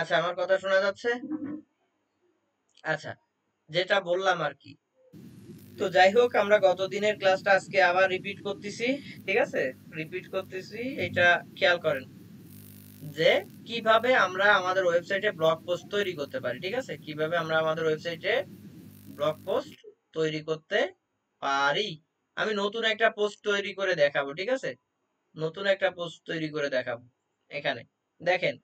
আচ্ছা, আমার কথা শোনা যাচ্ছে? আচ্ছা, যেটা বললাম আর কি। তো যাই হোক, আমরা গত দিনের ক্লাসটা আজকে আবার রিপিট করতেছি। ঠিক আছে, রিপিট করতেছি। এটা খেয়াল করেন যে কিভাবে আমরা আমাদের ওয়েবসাইটে ব্লগ পোস্ট তৈরি করতে পারি। ঠিক আছে, কিভাবে আমরা আমাদের ওয়েবসাইটে ব্লগ পোস্ট তৈরি করতে পারি। আমি নতুন একটা পোস্ট তৈরি করে দেখাবো। ঠিক আছে, নতুন একটা পোস্ট তৈরি করে দেখাবো। এখানে দেখেন,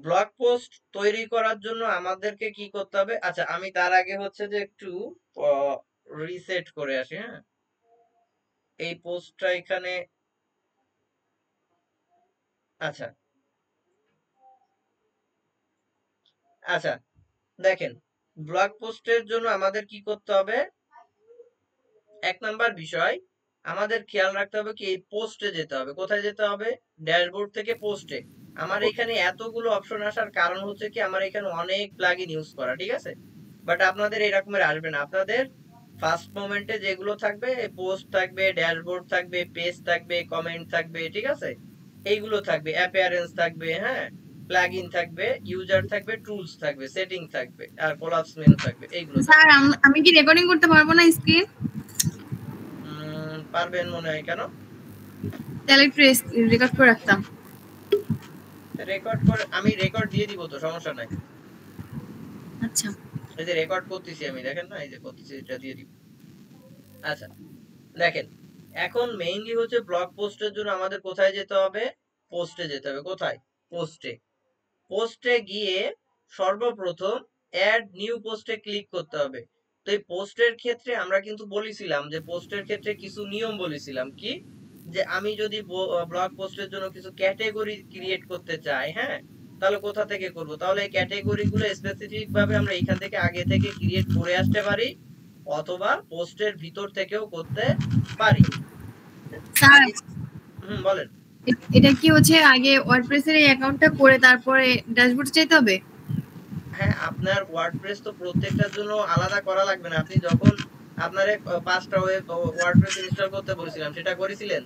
ব্লগ পোস্ট তৈরি করার জন্য আমাদেরকে কি করতে হবে। আচ্ছা, আমি তার আগে হচ্ছে যে একটু রিসেট করে আসি। হ্যাঁ, এই পোস্টটা এখানে। আচ্ছা, আচ্ছা, দেখেন, ব্লগ পোস্টের জন্য আমাদের কি করতে হবে। এক নাম্বার বিষয়, আমাদের খেয়াল রাখতে হবে কি এই পোস্টে যেতে হবে। কোথায় যেতে হবে? ড্যাশবোর্ড থেকে পোস্টে। আমার এখানে এতগুলো অপশন আসার কারণ হচ্ছে কি, আমার এখানে অনেক প্লাগইন ইউজ করা। ঠিক আছে, বাট আপনাদের এরকমের আসবে না। আপনাদের ফার্স্ট মোমেন্টে যেগুলো থাকবে, পোস্ট থাকবে, ড্যাশবোর্ড থাকবে, পেজ থাকবে, কমেন্ট থাকবে। ঠিক আছে, এইগুলো থাকবে, অ্যাপিয়ারেন্স থাকবে, হ্যাঁ, প্লাগইন থাকবে, ইউজার থাকবে, টুলস থাকবে, সেটিং থাকবে, আর কোলাপস মেনু থাকবে। এইগুলো স্যার থাকবে। আমি কি রেকর্ডিং করতে পারবো না স্ক্রিন? পারবেন মনে হয়। কেন? তাহলে একটু রেকর্ড করে রাখতাম। রেকর্ড করে আমি রেকর্ড দিয়ে দিব, তো সমস্যা নাই। আচ্ছা এই যে রেকর্ড করতেছি আমি, দেখেন না, এই যে করতেছি, এটা দিয়ে দিব। আচ্ছা, দেখেন, এখন মেইনলি হচ্ছে ব্লগ পোস্টের জন্য আমাদের কোথায় যেতে হবে? পোস্টে যেতে হবে। কোথায়? পোস্টে। পোস্টে গিয়ে সর্বপ্রথম অ্যাড নিউ পোস্টে ক্লিক করতে হবে। তো এই পোস্টের ক্ষেত্রে আমরা কিন্তু বলেছিলাম যে পোস্টের ক্ষেত্রে কিছু নিয়ম বলেছিলাম কি, যে আমি যদি ব্লগ পোস্টের জন্য কিছু ক্যাটাগরি ক্রিয়েট করতে চাই, হ্যাঁ, তাহলে কোথা থেকে করব? তাহলে এই ক্যাটাগরি গুলো স্পেসিফিক ভাবে আমরা এখান থেকে আগে থেকে ক্রিয়েট করে আসতে পারি, অথবা পোস্টের ভিতর থেকেও করতে পারি। স্যার, আগে। বলেন। এটা কি হচ্ছে আগে ওয়ার্ডপ্রেসের এই অ্যাকাউন্টটা করে তারপরে ড্যাশবোর্ড যেতে হবে? হ্যাঁ, আপনার ওয়ার্ডপ্রেস তো প্রত্যেকটার জন্য আলাদা করা লাগবে না। আপনি যখন আপনার 5টা ওয়ার্ডপ্রেস ইনস্টল করতে বলেছিলাম, সেটা করেছিলেন?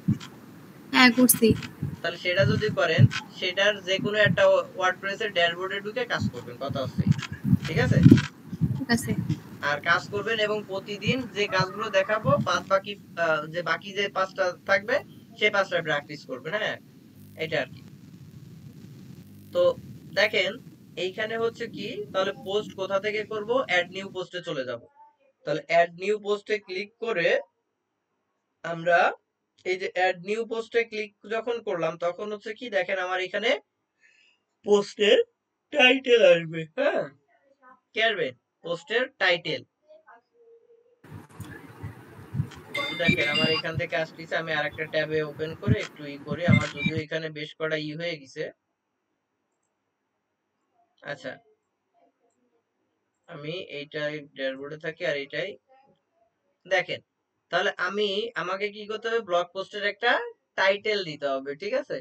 হ্যাঁ করছি। তাহলে সেটা যদি করেন, সেটার যে কোনো একটা ওয়ার্ডপ্রেসের ড্যাশবোর্ডে ঢুকে কাজ করবেন, কথা হচ্ছে। ঠিক আছে, ঠিক আছে। আর কাজ করবেন এবং প্রতিদিন যে কাজগুলো দেখাবো, বাকি যে বাকি যে 5টা থাকবে, সেই 5টা প্র্যাকটিস করবেন। হ্যাঁ, এটা আর কি। তো দেখেন, এইখানে হচ্ছে কি, তাহলে পোস্ট কোথা থেকে করব? অ্যাড নিউ পোস্টে চলে যাব। তাহলে অ্যাড নিউ পোস্টে ক্লিক করে আমরা এই যে অ্যাড নিউ পোস্টে ক্লিক যখন করলাম, তখন হচ্ছে কি, দেখেন আমার এখানে পোস্টের টাইটেল আসবে। হ্যাঁ, কি আসবে? পোস্টের টাইটেল। দেখেন আমার এখান থেকে আসতেছে। আমি আরেকটা ট্যাবে ওপেন করে একটু করি। আমার যদিও এখানে বেশ কটা হয়ে গেছে। আচ্ছা, আমি এইটাই ড্যাশবোর্ডে থাকি, আর এইটাই দেখেন। তাহলে আমাকে কি করতে হবে? ব্লগ পোস্টের একটা টাইটেল দিতে হবে। ঠিক আছে,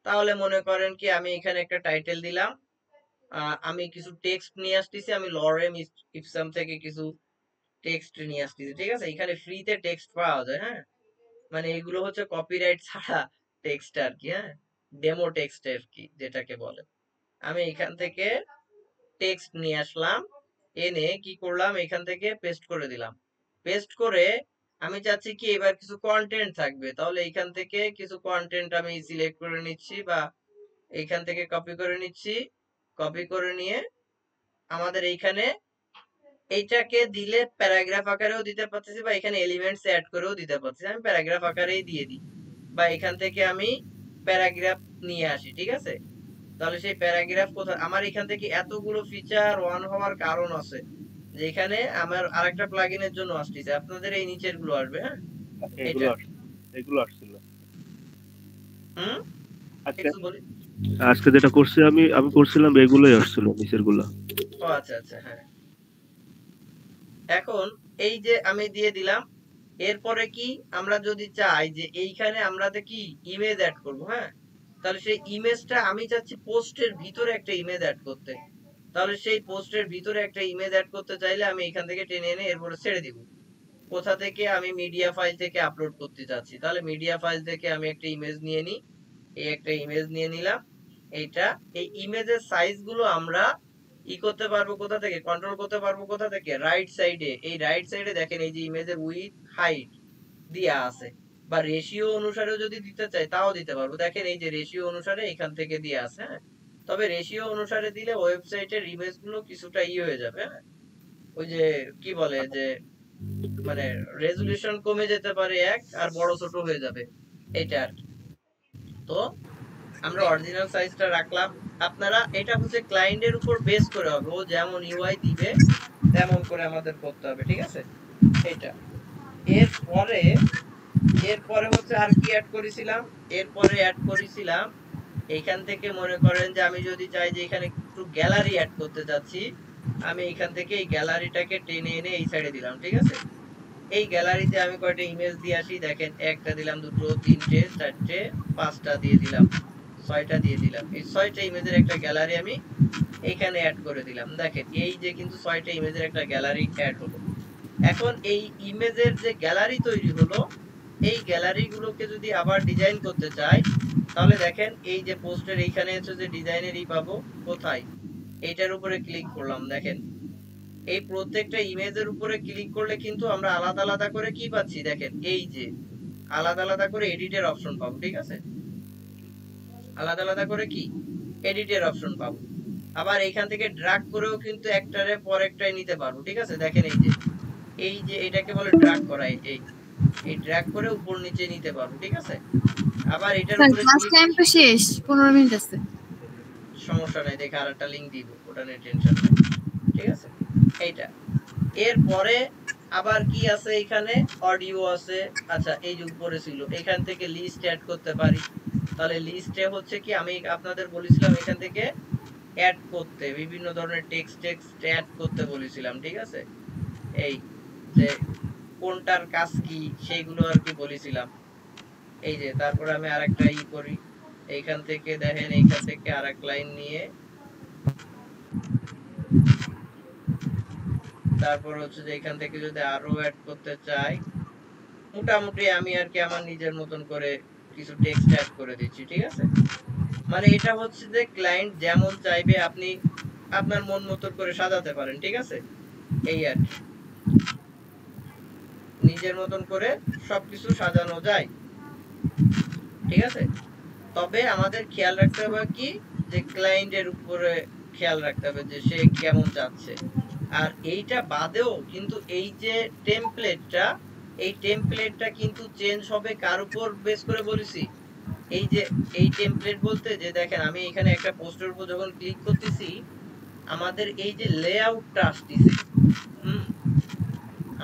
তাহলে মনে করেন কি, আমি এখানে একটা টাইটেল দিলাম। আমি কিছু টেক্সট নিয়ে আসতেছি। আমি লরেম ইপসাম থেকে কিছু টেক্সট নিয়ে আসতেছি। ঠিক আছে, এখানে ফ্রিতে টেক্সট পাওয়া যায়। হ্যাঁ, মানে এগুলো হচ্ছে কপিরাইট ছাড়া টেক্সট আর কি। হ্যাঁ, ডেমো টেক্সট আর কি, যেটাকে বলে। আমি এখান থেকে টেক্সট নিয়ে আসলাম, এনে কি করলাম, এখান থেকে পেস্ট করে দিলাম। পেস্ট করে আমি চাচ্ছি কি এবার কিছু কন্টেন্ট থাকবে, তাহলে এখান থেকে কিছু কন্টেন্ট আমি সিলেক্ট করে নিচ্ছি, বা এইখান থেকে কপি করে নিচ্ছি। কপি করে নিয়ে আমাদের এইখানে এইটাকে দিলে প্যারাগ্রাফ আকারেও দিতে পারতেছি, বা এখানে এলিমেন্টস অ্যাড করেও দিতে পারতেছি। আমি প্যারাগ্রাফ আকারেই দিয়ে দিই, বা এখান থেকে আমি প্যারাগ্রাফ নিয়ে আসি। ঠিক আছে, তাহলে সেই প্যারাগ্রাফ কোথায়? আমার এখান থেকে এতগুলো ফিচার অন হওয়ার কারণ আছে, যে এখানে আমার আরেকটা প্লাগইনের জন্য আসতেছে। আপনাদের এই নিচের গুলো আসবে। হ্যাঁ, এটা এগুলো আর কি। আসছে, এগুলো আসছিল হুম, আজকে। একটু বলি। আজকে যেটা করছি আমি করছিলাম এগুলোই আসছিল নিচের গুলা। ও আচ্ছা, আচ্ছা, হ্যাঁ। এখন এই যে আমি দিয়ে দিলাম, এরপরে কি, আমরা যদি চাই যে এইখানে আমরা কি ইমেজ অ্যাড করব, হ্যাঁ, তাহলে সেই ইমেজটা আমি চাচ্ছি পোস্টের ভিতরে একটা ইমেজ অ্যাড করতে। তাহলে সেই পোস্টের ভিতরে একটা ইমেজ অ্যাড করতে চাইলে আমি এখান থেকে টেনে এনে এরপরে ছেড়ে দিব। কোথা থেকে? আমি মিডিয়া ফাইল থেকে আপলোড করতে চাচ্ছি, তাহলে মিডিয়া ফাইল থেকে আমি একটা ইমেজ নিয়ে নিই। এই একটা ইমেজ নিয়ে নিলাম। এইটা এই ইমেজের সাইজ গুলো আমরা ই করতে পারবো কোথা থেকে, কন্ট্রোল করতে পারবো কোথা থেকে, রাইট সাইডে। এই রাইট সাইডে দেখেন এই যে ইমেজের উইথ হাইট দেয়া আছে, বা রেশিও অনুসারেও যদি দিতে চাই তাও দিতে পারবো। দেখেন এই যে রেশিও অনুসারে এখান থেকে দেয়া আছে, হ্যাঁ। তবে রেশিও অনুসারে দিলে ওয়েবসাইটের ইমেজ গুলো কিছুটা ই হয়ে যাবে, হ্যাঁ। ওই যে কি বলে যে মানে রেজুলেশন কমে যেতে পারে এক, আর বড় ছোট হয়ে যাবে, এটা আর কি। তো আমরা অরিজিনাল সাইজটা রাখলাম। আপনারা এটা হচ্ছে ক্লায়েন্টের উপর বেস করে হবে, ও যেমন ইউআই দিবে তেমন করে আমাদের করতে হবে, ঠিক আছে। এটা এরপরে হচ্ছে আর কি অ্যাড করেছিলাম, এরপরে অ্যাড করেছিলাম এইখান থেকে মনে করেন যে আমি যদি চাই যে এখানে একটু গ্যালারি অ্যাড করতে যাচ্ছি, আমি এখান থেকে এই গ্যালারিটাকে টেনে এনে এই সাইডে দিলাম, ঠিক আছে। এই গ্যালারিতে আমি কয়টা ইমেজ দিয়ে আসি, দেখেন একটা দিলাম, দুটো, তিনটে, চারটে, পাঁচটা দিয়ে দিলাম, ছয়টা দিয়ে দিলাম। এই 6টা ইমেজের একটা গ্যালারি আমি এখানে অ্যাড করে দিলাম। দেখেন এই যে কিন্তু 6টা ইমেজের একটা গ্যালারি অ্যাড হলো। এখন এই ইমেজের যে গ্যালারি তৈরি হলো, এই গ্যালারি গুলোকে যদি আবার ডিজাইন করতে চাই, তাহলে দেখেন এই যে পোস্টের এইখানে হচ্ছে যে ডিজাইনের ই পাবো কোথায়, এইটার উপরে ক্লিক করলাম। দেখেন এই প্রত্যেকটা ইমেজের উপরে ক্লিক করলে কিন্তু আমরা আলাদা আলাদা করে কি পাচ্ছি, দেখেন এই যে আলাদা আলাদা করে এডিটের অপশন পাবো, ঠিক আছে। আলাদা আলাদা করে কি এডিটের অপশন পাবো। আবার এইখান থেকে ড্র্যাগ করেও কিন্তু একটারে পর একটাই নিতে পারবো, ঠিক আছে। দেখেন এই যে এটাকে বলে ড্র্যাগ করা, এই ড্র্যাগ করে উপর নিচে নিতে পারবো, ঠিক আছে। আবার এটার উপরে ক্লাস টাইম তো শেষ, 15 মিনিট আছে। সমস্যা নাই, দেখে আরেকটা লিংক দিব, ওটা নিয়ে টেনশন নাই, ঠিক আছে। এইটা এরপরে আবার কি আছে, এখানে অডিও আছে। আচ্ছা এই যে উপরে ছিল, এখান থেকে লিস্ট অ্যাড করতে পারি। তাহলে লিস্টে হচ্ছে কি আমি আপনাদের বলেছিলাম এখান থেকে অ্যাড করতে, বিভিন্ন ধরনের টেক্সট অ্যাড করতে বলেছিলাম, ঠিক আছে। এই যে কোনটার কাজ কি সেইগুলো আর কি বলেছিলাম। এই যে তারপরে আমি আরেকটা ই করি, এইখান থেকে দেখেন এইখান থেকে আরেক লাইন নিয়ে তারপর হচ্ছে যে এখান থেকে যদি আরো অ্যাড করতে চাই, মোটামুটি আমি আর কি আমার নিজের মতন করে কিছু টেক্সট অ্যাড করে দিচ্ছি, ঠিক আছে। মানে এটা হচ্ছে যে ক্লায়েন্ট যেমন চাইবে আপনি আপনার মন মতো করে সাজাতে পারেন, ঠিক আছে। এই আর কি নিজের মতন করে সবকিছু সাজানো যায়, ঠিক আছে। তবে আমাদের খেয়াল রাখতে হবে কি, যে ক্লায়েন্টের উপরে খেয়াল রাখতে হবে যে সে কেমন চাচ্ছে। আর এইটা বাদেও কিন্তু এই যে টেমপ্লেটটা, এই টেমপ্লেটটা কিন্তু চেঞ্জ হবে কার উপর বেস করে বলেছি, এই যে এই টেমপ্লেট বলতে যে দেখেন আমি এখানে একটা পোস্টের উপর যখন ক্লিক করতেছি, আমাদের এই যে লেআউটটা আসতেছে,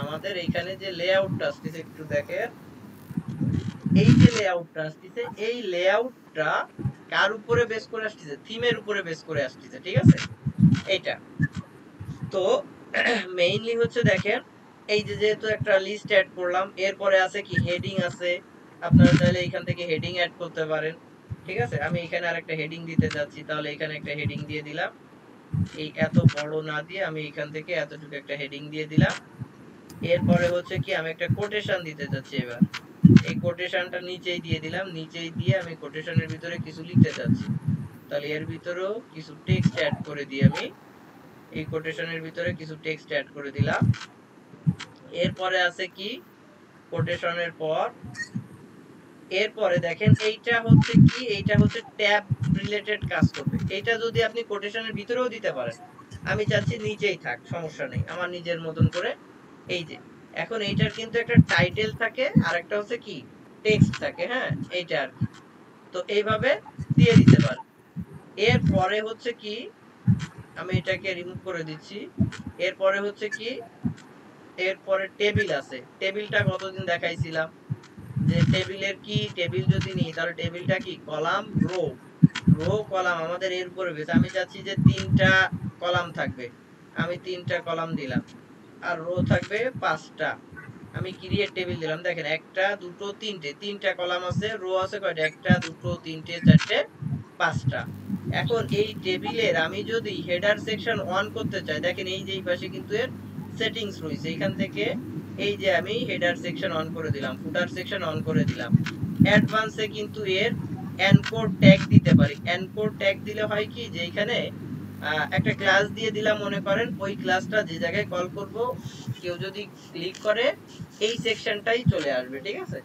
আমাদের এইখানে যে লেআউটটা আসতেছে একটু দেখেন, এই যে লেআউটটা আসতেছে, এই লেআউটটা কার উপরে বেস করে আসতেছে, থিমের উপরে বেস করে আসতেছে, ঠিক আছে। এইটা তো মেইনলি হচ্ছে দেখেন এই যে যেহেতু একটা লিস্ট অ্যাড করলাম, এরপরে আছে কি হেডিং আছে। আপনারা চাইলে এখান থেকে হেডিং অ্যাড করতে পারেন, ঠিক আছে। আমি এখানে আরেকটা হেডিং দিতে যাচ্ছি, তাহলে এখানে একটা হেডিং দিয়ে দিলাম। এই এত বড় না দিয়ে আমি এখান থেকে এতটুকু একটা হেডিং দিয়ে দিলাম। এরপরে হচ্ছে কি আমি একটা কোটেশন দিতে যাচ্ছি, এবার এই কোটেশনটা নিচেই দিয়ে দিলাম, নিচেই দিয়ে আমি কোটেশনের ভিতরে কিছু লিখতে যাচ্ছি, তাহলে এর ভিতরেও কিছু টেক্সট অ্যাড করে দিই। আমি এই কোটেশনের ভিতরে কিছু টেক্সট অ্যাড করে দিলাম। এরপরে আছে কি কোটেশনের পর, এরপরে দেখেন এইটা হচ্ছে কি, এইটা হচ্ছে ট্যাব রিলেটেড কাজ করবে। এইটা যদি আপনি কোটেশনের ভিতরেও দিতে পারেন, আমি চাচ্ছি নিচেই থাক, সমস্যা নেই, আমার নিজের মতন করে। এই যে এখন এইটার কিন্তু একটা টাইটেল থাকে আর একটা হচ্ছে কি টেক্সট থাকে, হ্যাঁ এইটা আর কি। তো এইভাবে দিয়ে দিতে পারেন। এরপরে হচ্ছে কি আমি এটাকে রিমুভ করে দিচ্ছি। এরপরে হচ্ছে কি, এরপরে টেবিল আছে। টেবিলটা কতদিন দেখাইছিলাম যে টেবিলের কি, টেবিল যদি নিই তাহলে টেবিলটা কি কলাম, রো কলাম আমাদের এর উপরে বেস। আমি চাচ্ছি যে 3টা কলাম থাকবে, আমি 3টা কলাম দিলাম, আর রো থাকবে 5টা। আমি ক্রিয়েট টেবিল দিলাম। দেখেন 1টা 2টো 3টে কলাম আছে, রো আছে কয়টা, 1টা 2টো 3টে 4টে 5টা। এখন এই টেবিলের আমি যদি হেডার সেকশন অন করতে চাই, দেখেন এই যে এই পাশে কিন্তু এর সেটিংস রয়েছে, এখান থেকে এই যে আমি হেডার সেকশন অন করে দিলাম, ফুটার সেকশন অন করে দিলাম। অ্যাডভান্সে কিন্তু এর এনকোড ট্যাগ দিতে পারি। এনকোড ট্যাগ দিলে হয় কি যে এখানে একটা ক্লাস দিয়ে দিলাম, মনে করেন ওই ক্লাসটা যে জায়গায় কল করব কেউ যদি ক্লিক করে এই সেকশনটাই চলে আসবে, ঠিক আছে।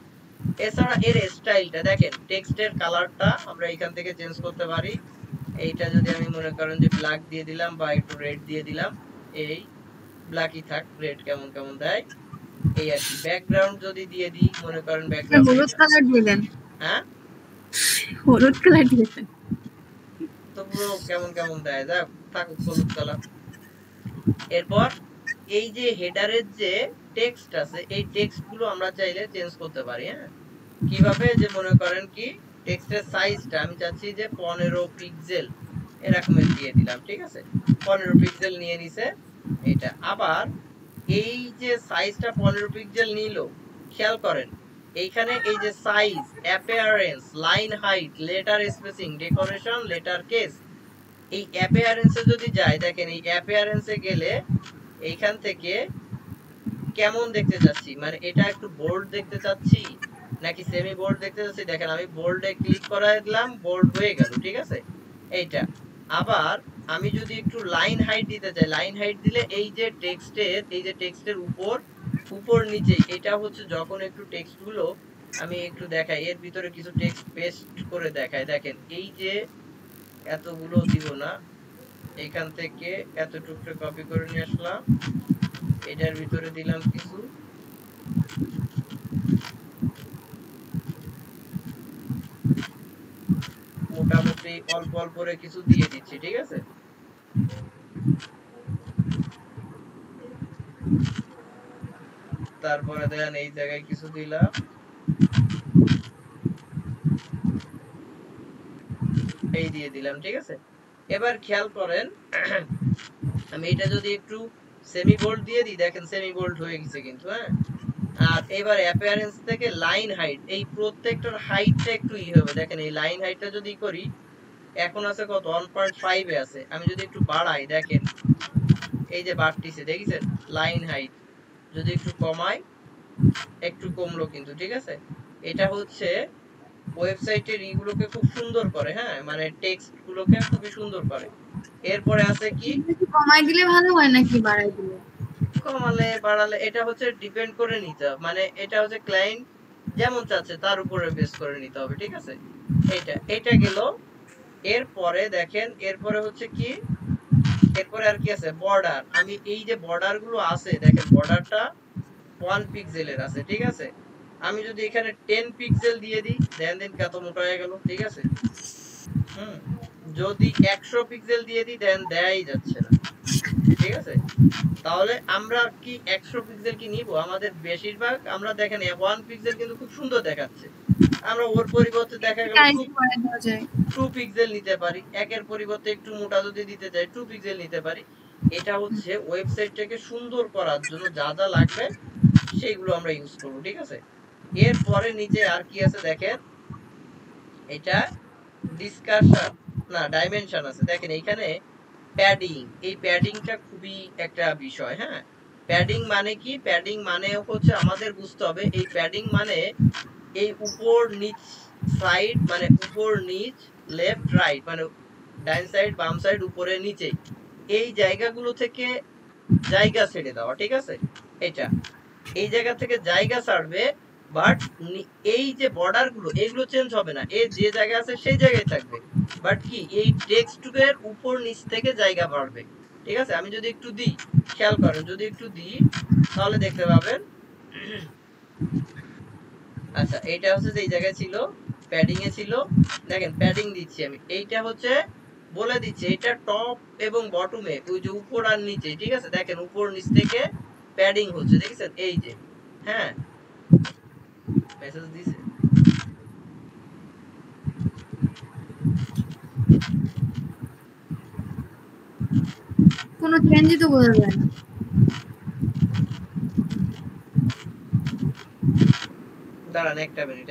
এছাড়া এর স্টাইলটা দেখেন, টেক্সটের কালারটা আমরা এখান থেকে চেঞ্জ করতে পারি। এইটা যদি আমি মনে করেন যে ব্ল্যাক দিয়ে দিলাম বা একটু রেড দিয়ে দিলাম, এই ব্ল্যাকই থাক, রেড কেমন কেমন দেয় এই আর কি। ব্যাকগ্রাউন্ড যদি দিয়ে দিই, মনে করেন ব্যাকগ্রাউন্ড হলুদ কালার দিয়ে দেন, হ্যাঁ হলুদ কালার দিয়ে দেন। তো পুরো কেমন কেমন দেয়, যাক থাকুক হলুদ কালার। এরপর এই যে হেডারের যে টেক্সট আছে এই টেক্সট গুলো আমরা চাইলে চেঞ্জ করতে পারি। হ্যাঁ, কিভাবে, যে মনে করেন কি টেক্সটের সাইজটা আমি চাচ্ছি যে 15 পিক্সেল এরকমের দিয়ে দিলাম, ঠিক আছে। 15 পিক্সেল নিয়ে নিছে এটা। আবার এই যে সাইজটা 15 পিক্সেল নিল, খেয়াল করেন এইখানে এই যে size, appearance, line height, letter spacing, decoration, letter case, এই অ্যাপিয়ারেন্সে যদি যায়, দেখেন এই অ্যাপিয়ারেন্সে গেলে এইখান থেকে কেমন দেখতে চাচ্ছি, মানে এটা একটু বোল্ড দেখতে চাচ্ছি নাকি সেমি বোল্ড দেখতে চাচ্ছি, দেখেন আমি বোল্ডে ক্লিক করায় দিলাম, বোল্ড হয়ে গেল, ঠিক আছে এইটা। আবার আমি যদি একটু লাইন হাইট দিতে চাই, লাইন হাইট দিলে এই যে টেক্সটের উপর নিচে, এটা হচ্ছে যখন একটু টেক্সট গুলো আমি একটু দেখাই, এর ভিতরে কিছু টেক্সট পেস্ট করে দেখাই, দেখেন এই যে এতগুলো দিব না, এখান থেকে এতটুকু কপি করে নিয়ে আসলাম, এটার ভিতরে দিলাম কিছু, মোটামুটি অল্প অল্প করে কিছু দিয়ে দিচ্ছি, ঠিক আছে। তারপরে দেখেন এই জায়গায় কিছু দিলাম, এই দিয়ে দিলাম, ঠিক আছে। এবার খেয়াল করেন আমি এটা যদি একটু সেমি বোল্ড দিয়ে দিই, দেখেন সেমি বোল্ড হয়ে গেছে কিন্তু, হ্যাঁ। আর এবার অ্যাপিয়ারেন্স থেকে লাইন হাইট, এই প্রত্যেকটার হাইটটা একটু হবে, দেখেন এই লাইন হাইটটা যদি করি, এখন আছে কত 1.5 এ আছে, আমি যদি একটু বাড়াই, দেখেন এই যে বাড়তিছে, দেখেছেন লাইন হাইট। যদি একটু কমাই, একটু কমলো কিন্তু, ঠিক আছে। এটা হচ্ছে ওয়েবসাইটের ইগুলোকে খুব সুন্দর করে, হ্যাঁ, মানে টেক্সট গুলোকে খুবই সুন্দর করে। এরপরে আছে কি, কমাই দিলে ভালো হয় নাকি বাড়াই দিলে? কমালে বাড়ালে এটা হচ্ছে ডিপেন্ড করে নিতে হবে, মানে এটা হচ্ছে ক্লায়েন্ট যেমন চাচ্ছে তার উপরে বেস করে নিতে হবে, ঠিক আছে। এটা গেল। এরপরে দেখেন, এরপরে হচ্ছে কি, এরপরে আর কি আছে, বর্ডার। আমি এই যে বর্ডার গুলো আছে, দেখেন বর্ডারটা 1 পিক্সেলের আছে, ঠিক আছে। আমি যদি এখানে 10 পিক্সেল দিয়ে দিই, দেন কত মোটা হয়ে গেল, ঠিক আছে। যদি 100 পিক্সেল দিয়ে দিই, দেন দেয়াই যাচ্ছে না, ঠিক আছে। তাহলে আমরা কি 100 পিক্সেল কি নিব? আমাদের বেশিরভাগ আমরা দেখেন 1 পিক্সেল কিন্তু খুব সুন্দর দেখাচ্ছে, আমরা ওর পরিবর্তে দেখা গেল 2 পিক্সেল নিতে পারি, একের পরিবর্তে একটু মোটা যদি দিতে চাই 2 পিক্সেল নিতে পারি। এটা হচ্ছে ওয়েবসাইটটাকে সুন্দর করার জন্য যা যা লাগবে সেইগুলো আমরা ইউজ করব, ঠিক আছে। এরপরে নিচে আর কি আছে দেখেন, এটা ডিসকাশন না ডাইমেনশন আছে, দেখেন এইখানে প্যাডিং, এই প্যাডিংটা খুবই একটা বিষয়। হ্যাঁ, প্যাডিং মানে কি, প্যাডিং মানে হচ্ছে আমাদের বুঝতে হবে এই প্যাডিং মানে এই উপর নিচ সাইড, মানে উপর নিচ, লেফট রাইট, মানে ডান সাইড বাম সাইড উপরে নিচে, এই জায়গাগুলো থেকে জায়গা ছেড়ে দেওয়া, ঠিক আছে। এটা এই জায়গা থেকে জায়গা ছাড়বে, বাট এই যে বর্ডার গুলো এগুলো চেঞ্জ হবে না, এই যে জায়গা আছে সেই জায়গায় থাকবে, বাট কি এই টেক্সটের উপর নিচ থেকে জায়গা বাড়বে, ঠিক আছে। আমি যদি একটু দিই, খেয়াল করেন যদি একটু দিই তাহলে দেখতে পাবেন। আচ্ছা, এইটা হচ্ছে যে এই জায়গায় ছিল, প্যাডিং এ ছিল, দেখেন প্যাডিং দিচ্ছি আমি, এইটা হচ্ছে বলে দিচ্ছি এটা টপ এবং বটমে, ওই যে উপর আর নিচে, ঠিক আছে। দেখেন উপর নিচ থেকে প্যাডিং হচ্ছে, দেখেছেন এই যে, হ্যাঁ মেসেজ দিছে। কোনো চেঞ্জই তো বোঝা যায় না। দাঁড়ান একটা মিনিট।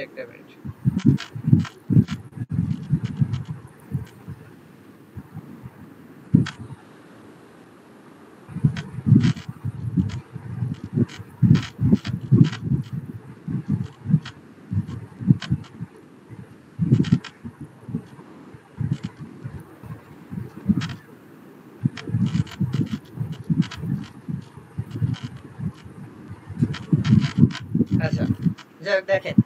দেখেন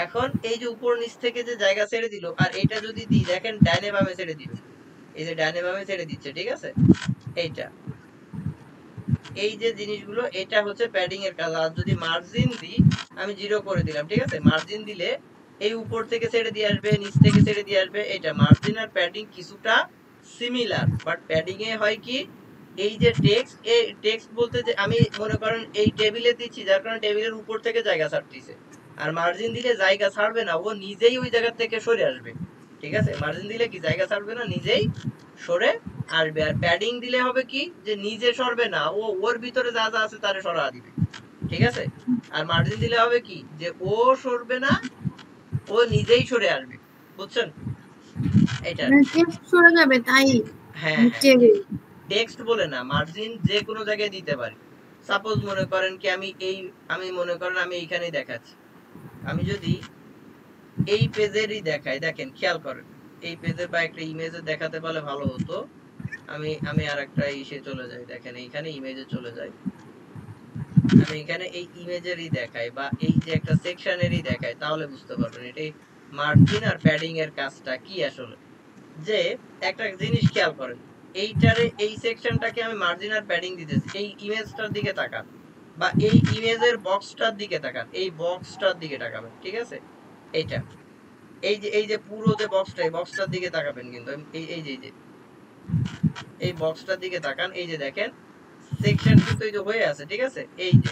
এখন এই যে উপর নিচ থেকে যে জায়গা ছেড়ে দিল, আর এটা যদি দিই দেখেন ডাইনে বামে ছেড়ে দিবে, এই যে ডাইনে বামে ছেড়ে দিচ্ছে, ঠিক আছে। এইটা এই যে জিনিসগুলো এটা হচ্ছে প্যাডিং এর কাজ। আর যদি মার্জিন দিই, আমি 0 করে দিলাম, ঠিক আছে। মার্জিন দিলে এই উপর থেকে ছেড়ে দিয়ে আসবে, নিচ থেকে ছেড়ে দিয়ে আসবে। এটা মার্জিন আর প্যাডিং কিছুটা সিমিলার, বাট প্যাডিং এ হয় কি, এই যে টেক্সট, এই টেক্সট বলতে যে আমি মনে করেন এই টেবিলে দিচ্ছি, যার কারণে টেবিলের উপর থেকে জায়গা ছাড়তেছে। আর মার্জিন দিলে জায়গা ছাড়বে না, ও নিজেই ওই জায়গা থেকে সরে আসবে, ঠিক আছে। মার্জিন দিলে কি জায়গা ছাড়বে না, নিজেই সরে আসবে। আর প্যাডিং দিলে হবে কি, যে নিজে সরবে না, ও ওর ভিতরে যা যা আছে তারে সরা দিবে, ঠিক আছে। আর মার্জিন দিলে হবে কি, যে ও সরবে না, ও নিজেই সরে আসবে, বুঝছেন এটা। টেক্সট সরে যাবে তাই হ্যাঁ হ্যাঁ, টেবিল। টেক্সট বলে না, মার্জিন যে কোনো জায়গায় দিতে পারি। সাপোজ মনে করেন কি আমি মনে করেন আমি এইখানেই দেখাচ্ছি, আমি যদি এই পেজেরই দেখাই, দেখেন খেয়াল করেন, এই পেজে বা একটা ইমেজে দেখাতে পারলে ভালো হতো। আমি আমি আর একটা ইসে চলে যাই, দেখেন এইখানে ইমেজে চলে যাই, আমি এখানে এই ইমেজেরই দেখাই বা এই যে একটা সেকশনেরই দেখাই, তাহলে বুঝতে পারবেন এটাই মার্জিন আর প্যাডিং এর কাজটা কি আসলে। যে একটা জিনিস খেয়াল করেন, এইটারে এই সেকশনটাকে আমি মার্জিন আর প্যাডিং দিতেছি, এই ইমেজটার দিকে তাকান বা এই ইমেজের বক্সটার দিকে তাকান, এই বক্সটার দিকে তাকাবেন, ঠিক আছে। এইটা এই যে পুরো যে বক্সটা, এই বক্সটার দিকে তাকাবেন, কিন্তু এই যে এই বক্সটার দিকে তাকান, এই যে দেখেন সেকশন কিন্তু এই যে হয়ে আছে, ঠিক আছে। এই যে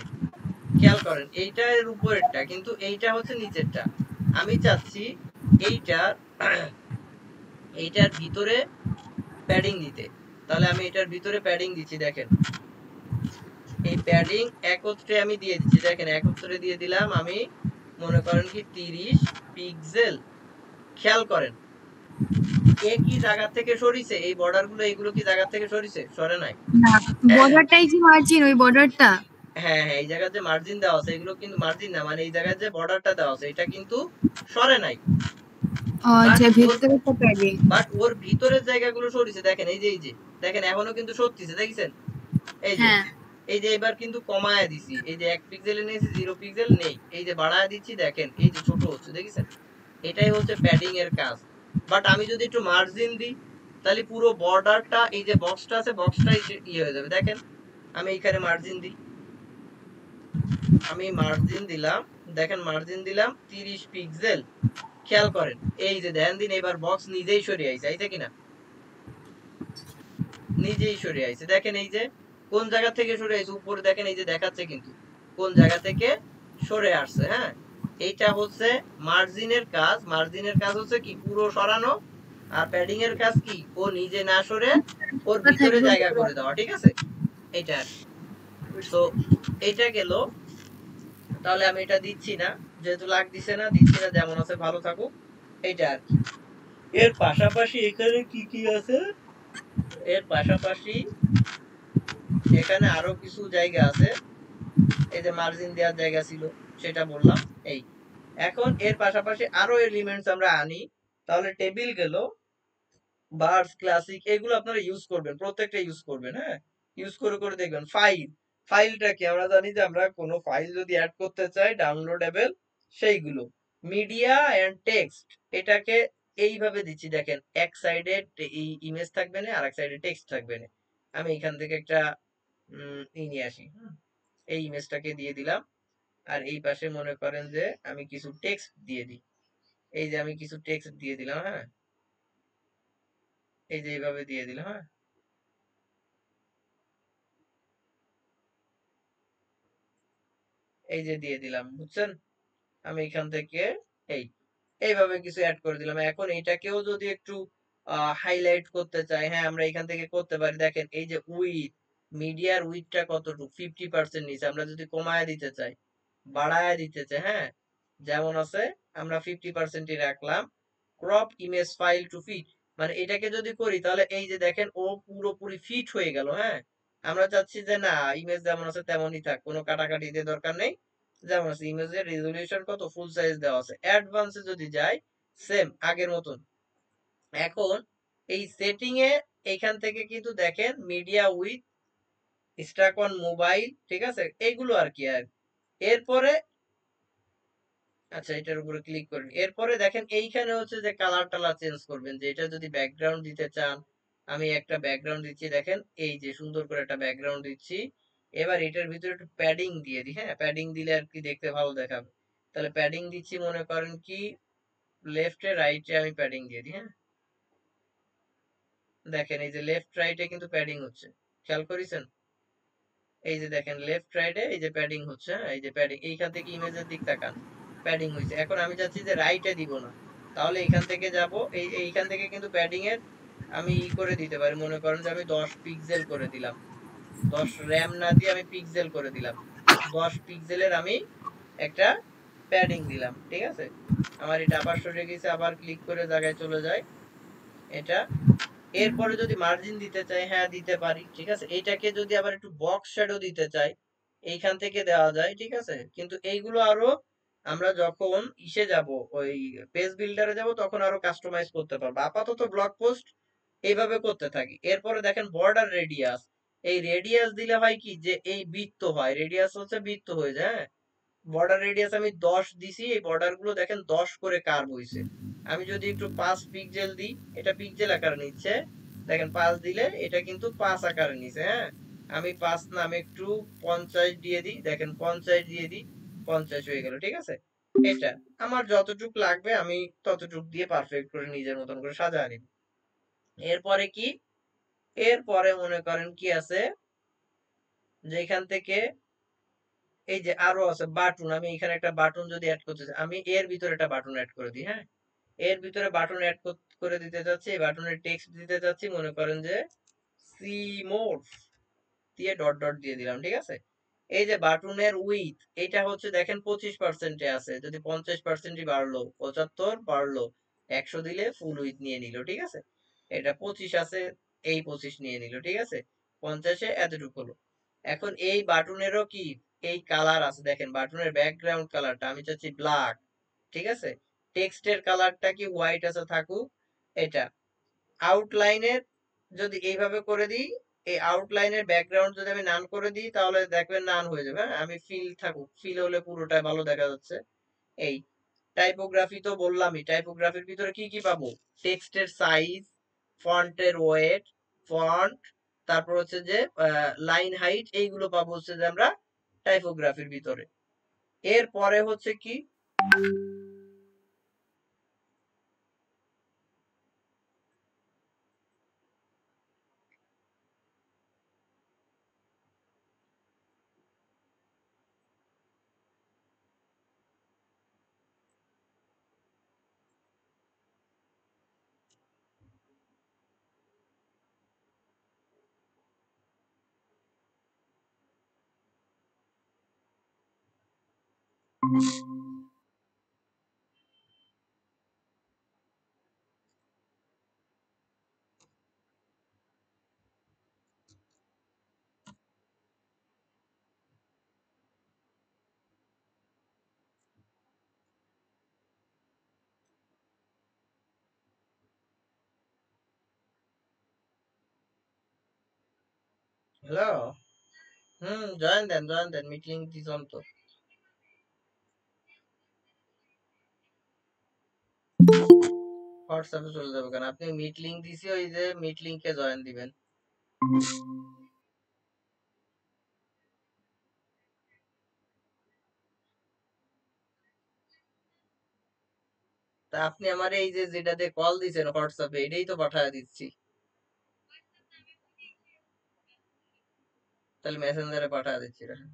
খেয়াল করেন, এইটার উপরেরটা কিন্তু এইটা হচ্ছে নিচেরটা। আমি চাচ্ছি এইটার এইটার ভিতরে প্যাডিং দিতে, তাহলে আমি এটার ভিতরে প্যাডিং দিচ্ছি, দেখেন এই প্যাডিং একত্রে আমি দিয়ে দিচ্ছি, দেখেন একত্রে দিয়ে দিলাম আমি, মনে করেন কি 30 পিক্সেল। খেয়াল করেন একই জায়গা থেকে সরিছে, এই বর্ডার গুলো এইগুলো কি জায়গা থেকে সরিছে, সরে নাই। না, বর্ডারটাই যে মার্জিন, ওই বর্ডারটা। হ্যাঁ হ্যাঁ, এই জায়গায় যে মার্জিন দেওয়া আছে এগুলো কিন্তু মার্জিন না, মানে এই জায়গায় যে বর্ডারটা দেওয়া আছে এটা কিন্তু সরে নাই, আচ্ছা, ভেতরে তো প্যাডিং। বাট ওর ভিতরের জায়গাগুলো সরিছে, দেখেন এই যে দেখেন এখনো কিন্তু সরতিছে, দেখছেন এই যে হ্যাঁ, এই যে এবার কিন্তু কমায় দিছি, এই যে 1 পিক্সেলে নিয়েছি 0 পিক্সেল নেই, এই যে বাড়ায় দিচ্ছি, দেখেন এই যে ছোট হচ্ছে, দেখছেন। এটাই হচ্ছে প্যাডিং এর কাজ। বাট আমি যদি একটু মার্জিন দিই, তাহলে পুরো বর্ডারটা, এই যে বক্সটা আছে বক্সটাই ইয়ে হয়ে যাবে, দেখেন আমি এখানে মার্জিন দিই, আমি মার্জিন দিলাম, দেখেন মার্জিন দিলাম 30 পিক্সেল। খেয়াল করেন এই যে ধ্যান দিন, এবার বক্স নিজেই সরে আইছে, আইছে কিনা, নিজেই সরে আইছে, দেখেন এই যে কোন জায়গা থেকে সরে আইছে, উপরে দেখেন এই যে দেখাচ্ছে কিন্তু কোন জায়গা থেকে সরে আসছে। হ্যাঁ, এইটা হচ্ছে মার্জিনের কাজ। মার্জিনের কাজ হচ্ছে কি, পুরো সরানো। আর প্যাডিং এর কাজ কি, ও নিজে না সরে ওর ভিতরে থাকবে। জায়গা করে দেওয়া, ঠিক আছে। এইটা তো এইটা গেল। তাহলে আমি এটা দিচ্ছি না, যেহেতু লাগ দিছে না, দিচ্ছি না, যেমন আছে ভালো থাকুক, এইটা আর কি। এর পাশাপাশি এখানে কি কি আছে, এর পাশাপাশি এখানে আরো কিছু জায়গা আছে, এই যে মার্জিন দেওয়ার জায়গা ছিল সেটা বললাম। এই এখন এর পাশাপাশি আরো এলিমেন্টস আমরা আনি, তাহলে টেবিল গেল, বার্স ক্লাসিক এগুলো আপনারা ইউজ করবেন, প্রত্যেকটা ইউজ করবেন। হ্যাঁ, ইউজ করে করে দেখবেন। ফাইলটা কি, আমরা জানি যে আমরা কোনো ফাইল যদি অ্যাড করতে চাই ডাউনলোডেবল, সেইগুলো মিডিয়া এন্ড টেক্সট, এটাকে এইভাবে দিচ্ছি, দেখেন এক সাইডে এই ইমেজ থাকবে না, আর এক সাইডে টেক্সট থাকবে না। আমি এখান থেকে একটা নিয়ে আসি, এই ইমেজটাকে দিয়ে দিলাম, আর এই পাশে মনে করেন যে আমি কিছু টেক্সট দিয়ে দিই, এই যে আমি কিছু টেক্সট দিয়ে দিলাম। হ্যাঁ, এই যে এইভাবে দিয়ে দিলাম। হ্যাঁ, এই যে দিয়ে দিলাম, বুঝছেন। আমি এখান থেকে এই এইভাবে কিছু অ্যাড করে দিলাম। এখন এটাকেও যদি একটু হাইলাইট করতে চাই, হ্যাঁ আমরা এখান থেকে করতে পারি। দেখেন এই যে উইথ, মিডিয়ার উইথটা কতটুকু, 50% নিচে। আমরা যদি কমায় দিতে চাই, বাড়ায় দিতে চাই, হ্যাঁ যেমন আছে আমরা 50%ই রাখলাম। Crop image file to fit, মানে এটাকে যদি করি তাহলে এই যে দেখেন ও পুরোপুরি ফিট হয়ে গেল। হ্যাঁ, আমরা চাচ্ছি যে না, ইমেজ যেমন আছে তেমনই থাক, কোনো কাটাকাটি দিয়ে দরকার নেই, যেমন আছে। ইমেজের রেজলিউশন কত, ফুল সাইজ দেওয়া আছে। অ্যাডভান্সে যদি যাই, সেম আগের মতন। এখন এই সেটিং এ এইখান থেকে কিন্তু দেখেন media with, stack on mobile, ঠিক আছে, এইগুলো আর কি। আর এরপরে আচ্ছা, এটার উপরে ক্লিক করেন। এরপরে দেখেন এইখানে হচ্ছে যে কালার টালার চেঞ্জ করবেন, যে এটা যদি ব্যাকগ্রাউন্ড দিতে চান, আমি একটা ব্যাকগ্রাউন্ড দিচ্ছি, দেখেন এই যে সুন্দর করে একটা ব্যাকগ্রাউন্ড দিচ্ছি। এবার এটার ভিতরে একটু প্যাডিং দিয়ে দিই, হ্যাঁ প্যাডিং দিলে আর কি দেখতে ভালো দেখাবে। তাহলে প্যাডিং দিচ্ছি, মনে করেন কি লেফটে রাইটে আমি প্যাডিং দিয়ে দিই, হ্যাঁ দেখেন এই যে লেফট রাইটে কিন্তু প্যাডিং হচ্ছে, খেয়াল করেছেন? এই যে দেখেন লেফট রাইটে এই যে প্যাডিং হচ্ছে, হ্যাঁ এই যে প্যাডিং, এইখান থেকে ইমেজের দিক তাকান, প্যাডিং হয়েছে। এখন আমি চাচ্ছি যে রাইটে দিব না, তাহলে এখান থেকে যাব, এইখান থেকে কিন্তু প্যাডিং এর আমি করে দিতে পারি, মনে করেন যে আমি 10 পিক্সেল করে দিলাম, 10 র্যাম না দিয়ে আমি পিক্সেল করে দিলাম, 10 পিক্সেলের আমি একটা প্যাডিং দিলাম, ঠিক আছে? আমার এটা আবার সরে গেছে, আবার ক্লিক করে জায়গায় চলে যায় এটা। এরপরে যদি মার্জিন দিতে চাই, হ্যাঁ দিতে পারি, ঠিক আছে? এইটাকে যদি আবার একটু বক্স শ্যাডো দিতে চাই, এইখান থেকে দেওয়া যায়, ঠিক আছে? কিন্তু এইগুলো আরো আমরা যখন ইসে যাব, ওই পেজ বিল্ডারে যাব, তখন আরো কাস্টমাইজ করতে পারবো। আপাতত ব্লগ পোস্ট এইভাবে করতে থাকি। এরপরে দেখেন বর্ডার রেডিয়াস, এই রেডিয়াস দিলে হয় কি যে এই বৃত্ত হয়, রেডিয়াস হচ্ছে বৃত্ত হয়ে যায়, হ্যাঁ? বর্ডার রেডিয়াস আমি 10 দিছি, এই বর্ডার গুলো দেখেন 10 করে কার্ভ হইছে। আমি যদি একটু 5 পিক্সেল দিই, এটা পিক্সেল আকারে নিচ্ছে, দেখেন 5 দিলে এটা কিন্তু 5 আকারে নিছে, হ্যাঁ? আমি 5 না, আমি একটু 50 দিয়ে দিই, দেখেন 50 দিয়ে দিই, 50 হয়ে গেল, ঠিক আছে? এটা আমার যতটুক লাগবে আমি ততটুক দিয়ে পারফেক্ট করে নিজের মতন করে সাজায় নিব। এরপরে কি, এরপরে মনে করেন কি আছে, যে এখান থেকে এই যে আরো আছে বাটন, আমি এখানে একটা বাটন যদি অ্যাড করতে চাই, আমি এর ভিতরে একটা বাটন অ্যাড করে দিই, হ্যাঁ এর ভিতরে বাটন অ্যাড করে দিতে চাচ্ছি, এই বাটনের টেক্সট দিতে চাচ্ছি, মনে করেন যে সি মোর দিয়ে ডট ডট দিয়ে দিলাম, ঠিক আছে? এই যে বাটনের উইথ, এটা হচ্ছে দেখেন 25%-এ আছে, যদি 50% বাড়লো, 75 বাড়লো, 100 দিলে ফুল উইথ নিয়ে নিল, ঠিক আছে? এটা 25 আছে, এই 25 নিয়ে নিল, ঠিক আছে? 50-এ এতটুকু হলো। এখন এই বাটনেরও কি এই কালার আছে, দেখেন বাটনের ব্যাকগ্রাউন্ড কালারটা আমি চাচ্ছি ব্ল্যাক, ঠিক আছে? টেক্সটের কালারটা কি হোয়াইট আছে, থাকুক এটা। আউটলাইনের যদি এইভাবে করে দিই, এই আউটলাইনের ব্যাকগ্রাউন্ড যদি আমি নান করে দিই, তাহলে দেখবেন নান হয়ে যাবে, হ্যাঁ? আমি ফিল থাকুক, ফিল হলে পুরোটাই ভালো দেখা যাচ্ছে। এই টাইপোগ্রাফি তো বললামই, টাইপোগ্রাফির ভিতরে কি কি পাবো? টেক্সটের সাইজ, ফন্টের ওয়েট, ফন্ট, তারপর হচ্ছে যে লাইন হাইট, এইগুলো পাবো হচ্ছে যে আমরা টাইপোগ্রাফির ভিতরে। এরপরে হচ্ছে কি, হ্যালো, জয়েন দেন, মিটিং দিছন তো। হোয়াটসঅ্যাপে চলে যাবে কেন? আপনি মিট লিংক দিছি, ওই যে মিট লিংকে জয়েন দিবেন। তা আপনি আমার এই যে যেটাতে কল দিছেন হোয়াটসঅ্যাপে, এটাই তো পাঠায় দিচ্ছি। তাহলে মেসেঞ্জারে পাঠায় দিচ্ছি, রাখেন।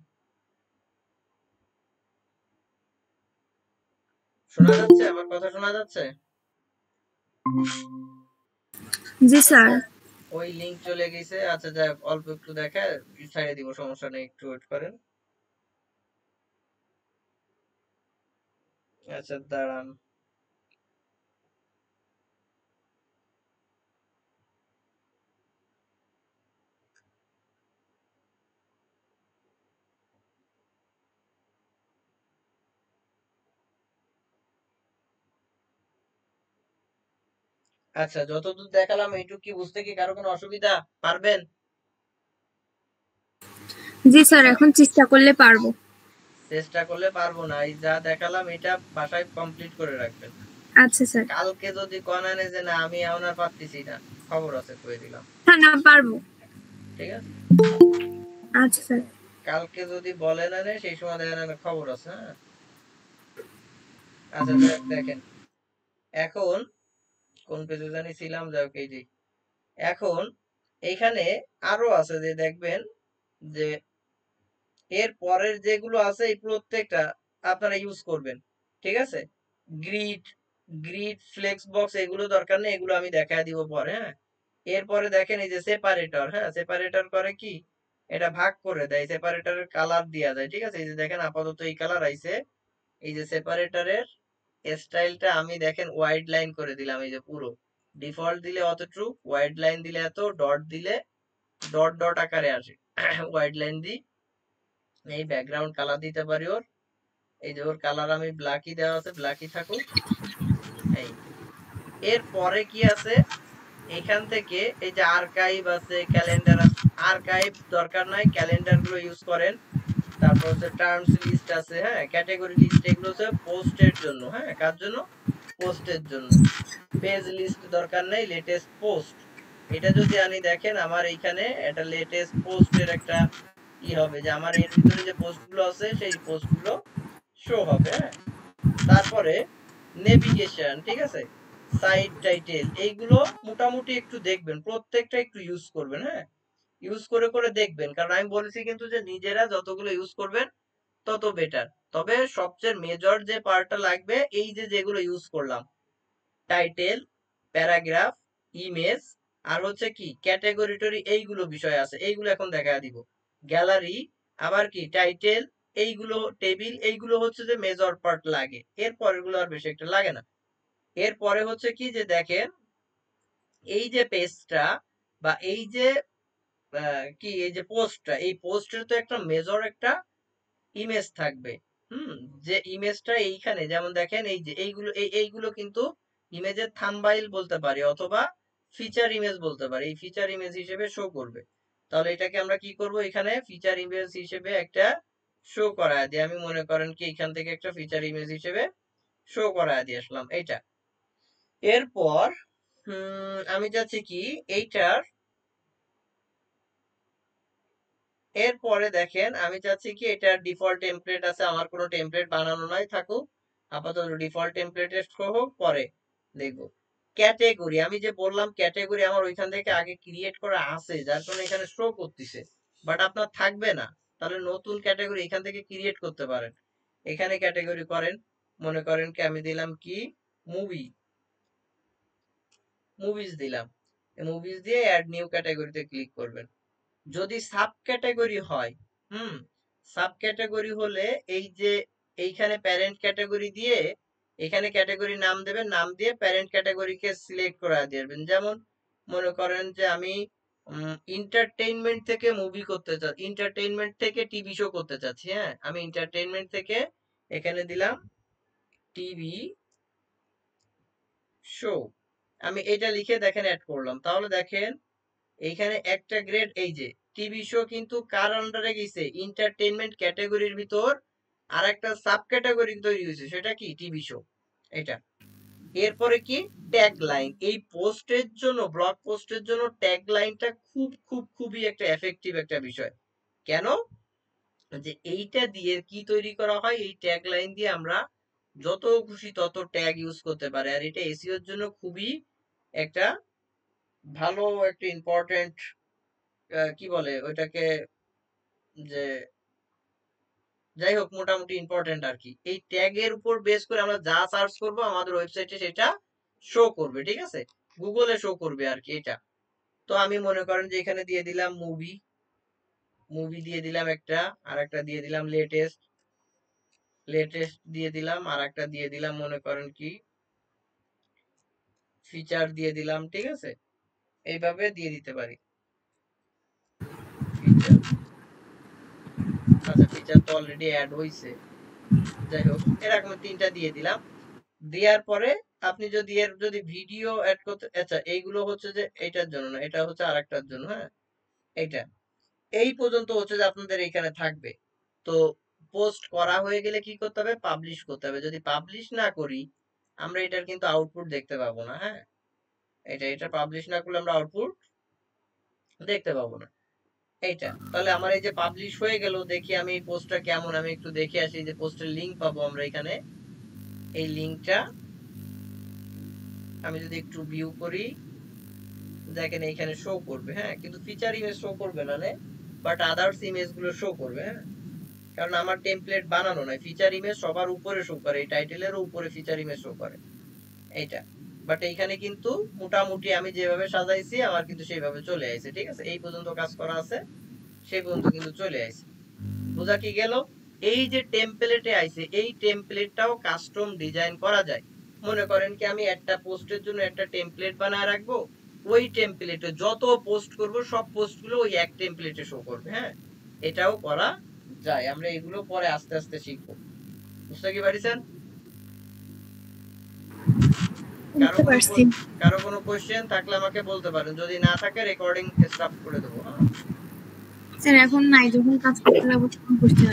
শোনা যাচ্ছে? আমার কথা শোনা যাচ্ছে? জি স্যার। ওই লিংক চলে গেছে, আচ্ছা যাক, অল্প একটু দেখা ছাড়িয়ে দিব, সমস্যা নেই, একটু ওয়েট করেন। আচ্ছা দাঁড়ান। আচ্ছা, যতদূর দেখালাম এইটুকু কি বুঝতে কি কারো কোনো অসুবিধা? পারবেন? জি স্যার, এখন চেষ্টা করলে পারবো। চেষ্টা করলে পারবো না, এই যা দেখালাম এটা বাসায় কমপ্লিট করে রাখবেন। আচ্ছা স্যার। কালকে যদি কনানে যে না আমি এখন আর পারতেছি না, খবর আছে কয়ে দিলাম, হ্যাঁ, না পারবো। ঠিক আছে? আচ্ছা স্যার। কালকে যদি বলে না রে, সেই সময় দেখেন একটা খবর আছে, হ্যাঁ। আচ্ছা দেখেন, এখন কোন পেজে জানি ছিলাম, যাই হোক এই যে এখন এইখানে আরো আছে যে দেখবেন যে এর পরের যেগুলো আছে এই প্রত্যেকটা আপনারা ইউজ করবেন, ঠিক আছে? গ্রিড গ্রিড ফ্লেক্স বক্স এগুলো দরকার নেই, এগুলো আমি দেখায় দিব পরে, হ্যাঁ। এরপরে দেখেন এই যে সেপারেটর, হ্যাঁ, সেপারেটর করে কি, এটা ভাগ করে দেয়, সেপারেটরের কালার দেওয়া যায়, ঠিক আছে? এই যে দেখেন আপাতত এই কালার আইছে, এই যে সেপারেটরের স্টাইলটা আমি দেখেন ওয়াইড লাইন করে দিলাম, এই যে পুরো ডিফল্ট দিলে অতটুকু, ওয়াইড লাইন দিলে এত, ডট দিলে ডট ডট আকারে আসে। ওয়াইড লাইন দিই, এই ব্যাকগ্রাউন্ড কালার দিতে পারি ওর, এই যে ওর কালার আমি ব্ল্যাকই দেওয়া আছে, ব্ল্যাকই থাকুক। এই এরপরে কি আছে, এখান থেকে এই যে আর্কাইভ আছে, ক্যালেন্ডার আছে, আর্কাইভ দরকার নাই, ক্যালেন্ডার গুলো ইউজ করেন। তারপর হচ্ছে টার্মস লিস্ট আছে, হ্যাঁ, ক্যাটাগরি লিস্ট, এগুলো হচ্ছে পোস্টের জন্য, হ্যাঁ, কার জন্য? পোস্টের জন্য। পেজ লিস্ট দরকার নেই, লেটেস্ট পোস্ট, এটা যদি আনি দেখেন আমার এইখানে এটা লেটেস্ট পোস্টের একটা ই হবে, যে আমার এর ভিতরে যে পোস্টগুলো আছে সেই পোস্টগুলো শো হবে, হ্যাঁ। তারপরে নেভিগেশন, ঠিক আছে, সাইট টাইটেল, এইগুলো মোটামুটি একটু দেখবেন, প্রত্যেকটা একটু ইউজ করবেন, হ্যাঁ। ইউজ করে করে দেখবেন, কারণ আমি বলেছি কিন্তু যে নিজেরা যতগুলো ইউজ করবেন তত বেটার। তবে সবচেয়ে মেজর যে পার্টটা লাগবে এই যে যেগুলো ইউজ করলাম, টাইটেল, প্যারাগ্রাফ, ইমেজ, আর হচ্ছে কি ক্যাটাগরিটরি, এইগুলো বিষয় আছে, এইগুলো এখন দেখা দিব। গ্যালারি, আবার কি টাইটেল, এইগুলো টেবিল, এইগুলো হচ্ছে যে মেজর পার্ট লাগে, এর পরেরগুলো আর বেশি একটা লাগে না। এরপরে হচ্ছে কি যে দেখেন এই যে পেজটা বা এই যে কি এই যে পোস্টটা, এই পোস্টের তো একটা মেজর একটা ইমেজ থাকবে, হুম। যে ইমেজটা এইখানে যেমন দেখেন এই যে এইগুলো এইগুলো কিন্তু ইমেজের থাম্বনেইল বলতে পারি, অথবা ফিচার ইমেজ বলতে পারি, এই ফিচার ইমেজ হিসেবে শো করবে। তাহলে এটাকে আমরা কি করব, এখানে ফিচার ইমেজ হিসেবে একটা শো করায় দিই, আমি মনে করেন কি এখান থেকে একটা ফিচার ইমেজ হিসেবে শো করায় দিয়ে আসলাম এইটা। এরপর আমি চাচ্ছি কি এইটার, এরপরে দেখেন আমি চাচ্ছি কি এটার ডিফল্ট টেমপ্লেট আছে, আমার কোনো টেমপ্লেট বানানো নাই, থাকুক আপাতত ডিফল্ট টেমপ্লেটে হোক, পরে দেখবো। ক্যাটেগরি, আমি যে বললাম ক্যাটেগরি আমার ওইখান থেকে আগে ক্রিয়েট করা আছে, যার কারণে এখানে শো করতেছে, বাট আপনার থাকবে না, তাহলে নতুন ক্যাটেগরি এখান থেকে ক্রিয়েট করতে পারেন। এখানে ক্যাটেগরি করেন, মনে করেন কি আমি দিলাম কি মুভি, মুভিজ দিলাম, মুভিজ দিয়ে অ্যাড নিউ ক্যাটাগরিতে ক্লিক করবেন। যদি সাব ক্যাটাগরি হয়, হুম, সাব ক্যাটাগরি হলে এই যে এইখানে প্যারেন্ট ক্যাটাগরি দিয়ে এখানে ক্যাটাগরি নাম দেবেন, নাম দিয়ে প্যারেন্ট ক্যাটাগরিকে সিলেক্ট করে দিবেন। যেমন মনে করেন যে আমি এন্টারটেইনমেন্ট থেকে মুভি করতে চাচ্ছি, এন্টারটেইনমেন্ট থেকে টিভি শো করতে চাচ্ছি, হ্যাঁ, আমি এন্টারটেইনমেন্ট থেকে এখানে দিলাম টিভি শো, আমি এটা লিখে দেখেন অ্যাড করলাম, তাহলে দেখেন এইখানে একটা গ্রেড, এই যে টিভি শো কিন্তু কার আন্ডারে গেছে, এন্টারটেইনমেন্ট ক্যাটাগরির ভিতর আর একটা সাব ক্যাটাগরি তৈরি হয়েছে, সেটা কি টিভি শো, এটা। এরপরে কি ট্যাগ লাইন, এই পোস্টের জন্য, ব্লগ পোস্টের জন্য ট্যাগ লাইনটা খুব খুব খুবই একটা এফেক্টিভ একটা বিষয়। কেন, যে এইটা দিয়ে কি তৈরি করা হয়, এই ট্যাগ লাইন দিয়ে আমরা যত খুশি তত ট্যাগ ইউজ করতে পারি, আর এটা এসইওর জন্য খুবই একটা ভালো একটা ইম্পর্টেন্ট, কি বলে ওইটাকে, যে যাই হোক মোটামুটি ইম্পর্টেন্ট আর কি। এই ট্যাগ এর উপর বেস করে আমরা যা সার্চ করব আমাদের ওয়েবসাইটে সেটা শো করবে, ঠিক আছে, গুগলে শো করবে আর কি এটা। তো আমি মনে করেন যে এখানে দিয়ে দিলাম মুভি, মুভি দিয়ে দিলাম একটা, আর একটা দিয়ে দিলাম লেটেস্ট, লেটেস্ট দিয়ে দিলাম, আর একটা দিয়ে দিলাম মনে করেন কি ফিচার দিয়ে দিলাম, ঠিক আছে, এইভাবে দিয়ে দিতে পারি ফিচার। আচ্ছা ফিচার তো অলরেডি অ্যাড হইছে, যাই হোক এরকম তিনটা দিয়ে দিলাম। দেওয়ার পরে আপনি যদি এর যদি ভিডিও অ্যাড করতে, আচ্ছা এইগুলো হচ্ছে যে এটার জন্য না, এটা হচ্ছে আরেকটার জন্য, হ্যাঁ, এইটা এই পর্যন্ত হচ্ছে যে আপনাদের এখানে থাকবে। তো পোস্ট করা হয়ে গেলে কি করতে হবে, পাবলিশ করতে হবে। যদি পাবলিশ না করি আমরা এটার কিন্তু আউটপুট দেখতে পাবো না। হ্যাঁ, এটা পাবলিশ না করলে আমরা আউটপুট দেখতে পাবো না। এইটা তাহলে আমার এই যে পাবলিশ হয়ে গেল, দেখি আমি এই পোস্টটা কেমন, আমি একটু দেখে আসি। যে পোস্টের লিংক পাবো আমরা এখানে, এই লিংকটা আমি যদি একটু ভিউ করি, দেখেন এইখানে শো করবে। হ্যাঁ, কিন্তু ফিচার ইমেজ শো করবে না, বাট আদার্স ইমেজ গুলো শো করবে। হ্যাঁ, কারণ আমার টেমপ্লেট বানানো নয়, ফিচার ইমেজ সবার উপরে শো করে, এই টাইটেলেরও উপরে ফিচার ইমেজ শো করে এইটা। বাট এইখানে কিন্তু মোটামুটি আমি যেভাবে সাজাইছি আমার কিন্তু সেইভাবে চলে আসছে। ঠিক আছে, এই পর্যন্ত কাজ করা আছে, সেই পর্যন্ত কিন্তু চলে আসছে। বোঝা কি গেল? এই যে টেমপ্লেটে আইছে, এই টেমপ্লেটটাও কাস্টম ডিজাইন করা যায়। মনে করেন কি আমি একটা পোস্টের জন্য একটা টেমপ্লেট বানায় রাখবো, ওই টেমপ্লেটে যত পোস্ট করব সব পোস্টগুলো ওই এক টেমপ্লেটে শো করবে। হ্যাঁ, এটাও করা যায়। আমরা এগুলো পরে আস্তে আস্তে শিখবো। বুঝতে কি পারছেন? কারো কোনো কোশ্চেন থাকলে আমাকে বলতে পারেন, যদি না থাকে রেকর্ডিং স্টপ করে দেবো। স্যার এখন নাই, যখন কাজ করতে যাবো তখন বুঝতে